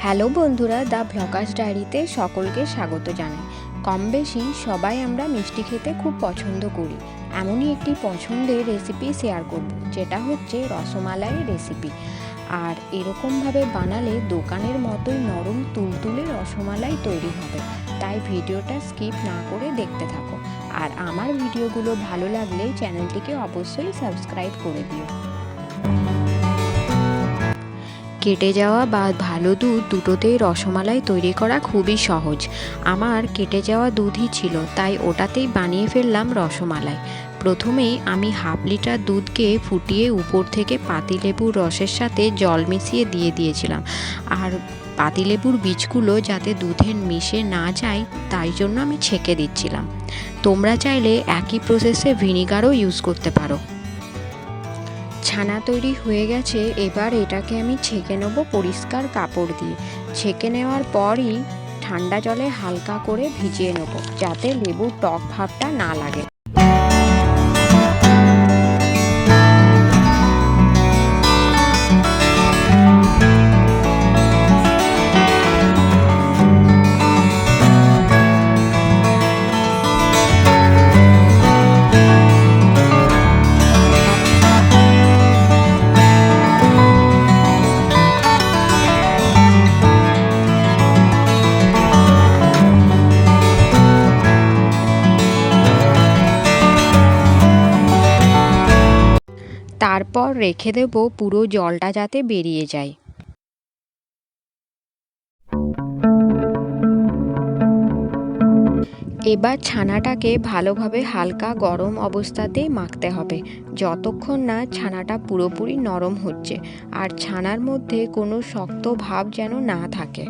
Hello বন্ধুরা, the Bloggers ডায়েরিতে সকলকে স্বাগত জানাই। কম বেশি সবাই আমরা মিষ্টি খেতে খুব পছন্দ করি। এমনই একটি পছন্দের রেসিপি শেয়ার করব, যেটা হচ্ছে রসমালাইয়ের রেসিপি। আর এরকমভাবে বানালে দোকানের মতোই নরম তুলতুলে রসমালাই তৈরি হবে। তাই ভিডিওটা স্কিপ না করে দেখতে থাকো। আর আমার ভিডিওগুলো ভালো লাগলে চ্যানেলটিকে অবশ্যই সাবস্ক্রাইব করে দিও। কেটে যাওয়া বা ভালো দুধ দুটোতেই রসমালাই তৈরি করা খুবই সহজ। আমার কেটে যাওয়া দুধই ছিল, তাই ওটাতেই বানিয়ে ফেললাম রসমালাই। প্রথমেই আমি হাফ লিটার দুধকে ফুটিয়ে উপর থেকে পাতিলেবুর রসের সাথে জল মিশিয়ে দিয়ে দিয়েছিলাম। আর পাতিলেবুর বীজগুলো যাতে দুধে মিশে না যায়, তাই জন্য আমি ছেঁকে দিচ্ছিলাম। তোমরা চাইলে একই প্রসেসে ভিনিগারও ইউজ করতে পারো। ছানা তৈরি হয়ে গেছে, এবার এটাকে আমি ছেঁকে নেব পরিষ্কার কাপড় দিয়ে। ছেঁকে নেওয়ার পরই ঠান্ডা জলে হালকা করে ভিজিয়ে নেব, যাতে লেবুর টক ভাবটা না লাগে। তারপর রেখে দেব পুরো জলটা যাতে বেরিয়ে যায়। এবার ছানাটাকে ভালোভাবে হালকা গরম অবস্থাতেই মাখতে হবে, যতক্ষণ না ছানাটা পুরোপুরি নরম হচ্ছে আর ছানার মধ্যে কোনো শক্ত ভাব যেন না থাকে।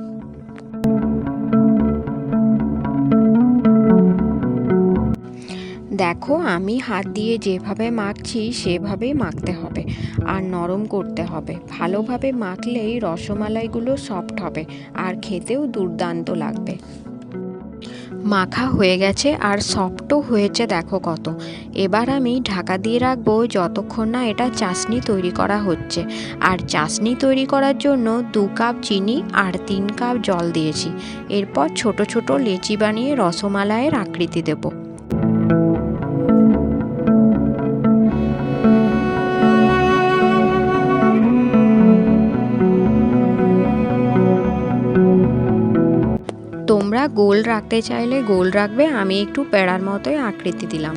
দেখো, আমি হাত দিয়ে যেভাবে মাখছি সেভাবেই মাখতে হবে আর নরম করতে হবে। ভালোভাবে মাখলেই রসমালাইগুলো সফট হবে আর খেতেও দুর্দান্ত লাগবে। মাখা হয়ে গেছে আর সফটও হয়েছে, দেখো কত। এবার আমি ঢাকা দিয়ে রাখবো যতক্ষণ না এটা চাশনি তৈরি করা হচ্ছে। আর চাশনি তৈরি করার জন্য 2 কাপ চিনি আর 3 কাপ জল দিয়েছি। এরপর ছোট ছোট লেচি বানিয়ে রসমালাইয়ের আকৃতি দেব। তোমরা গোল রাখতে চাইলে গোল রাখবে, আমি একটু পেড়ার মতোই আকৃতি দিলাম।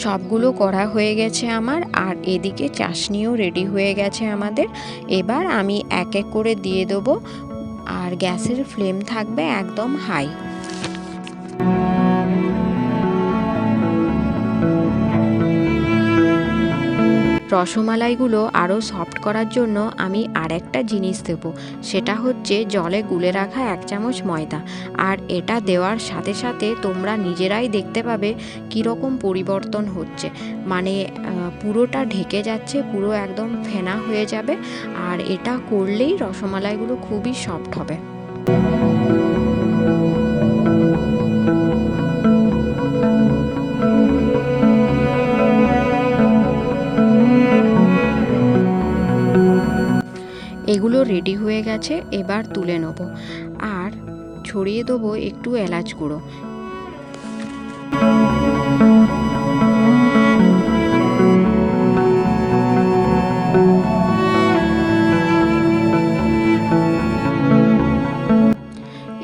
সবগুলো করা হয়ে গেছে আমার, আর এদিকে চাশনিও রেডি হয়ে গেছে আমাদের। এবার আমি এক এক করে দিয়ে দেবো, আর গ্যাসের ফ্লেম থাকবে একদম হাই। রসমালাইগুলো আরও সফট করার জন্য আমি আরেকটা জিনিস দেবো, সেটা হচ্ছে জলে গুলে রাখা 1 চামচ ময়দা। আর এটা দেওয়ার সাথে সাথে তোমরা নিজেরাই দেখতে পাবে কীরকম পরিবর্তন হচ্ছে। মানে পুরোটা ঢেকে যাচ্ছে, পুরো একদম ফেনা হয়ে যাবে। আর এটা করলেই রসমালাইগুলো খুবই সফট হবে। এগুলো রেডি হয়ে গেছে, এবার তুলে নেব আর ছড়িয়ে দেবো একটু এলাচ গুঁড়ো।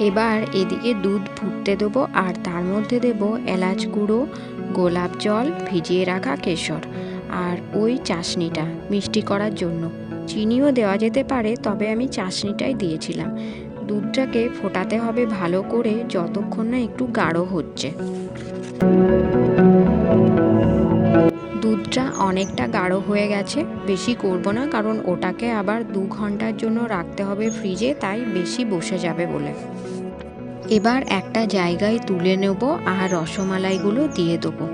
এবার এদিকে দুধ ফুটতে দেবো আর তার মধ্যে দেব এলাচ গুঁড়ো, গোলাপ জল, ভিজিয়ে রাখা কেশর আর ওই চাশনিটা মিষ্টি করার জন্য। চিনিও দেওয়া যেতে পারে, তবে আমি চাশনিটাই দিয়েছিলাম। দুধটাকে ফোটাতে হবে ভালো করে, যতক্ষণ না একটু গাঢ় হচ্ছে। দুধটা অনেকটা গাঢ় হয়ে গেছে, বেশি করব না, কারণ ওটাকে আবার 2 ঘন্টার জন্য রাখতে হবে ফ্রিজে, তাই বেশি বসে যাবে বলে। এবার একটা জায়গায় তুলে নেব আর রসমালাইগুলো দিয়ে দেবো।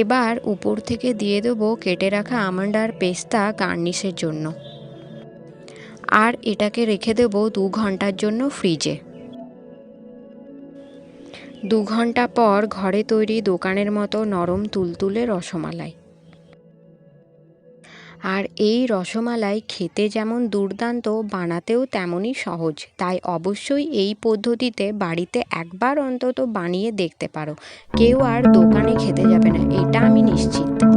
এবার উপর থেকে দিয়ে দেবো কেটে রাখা আমন্ড আর পেস্তা গার্নিশের জন্য। আর এটাকে রেখে দেবো 2 ঘন্টার জন্য ফ্রিজে। 2 ঘন্টা পর ঘরে তৈরি দোকানের মতো নরম তুলতুলে রসমালাই। আর এই রসমালাই খেতে যেমন দুর্দান্ত, বানাতেও তেমনই সহজ। তাই অবশ্যই এই পদ্ধতিতে বাড়িতে একবার অন্তত বানিয়ে দেখতে পারো। কেউ আর দোকানে খেতে যাবে না, এটা আমি নিশ্চিত।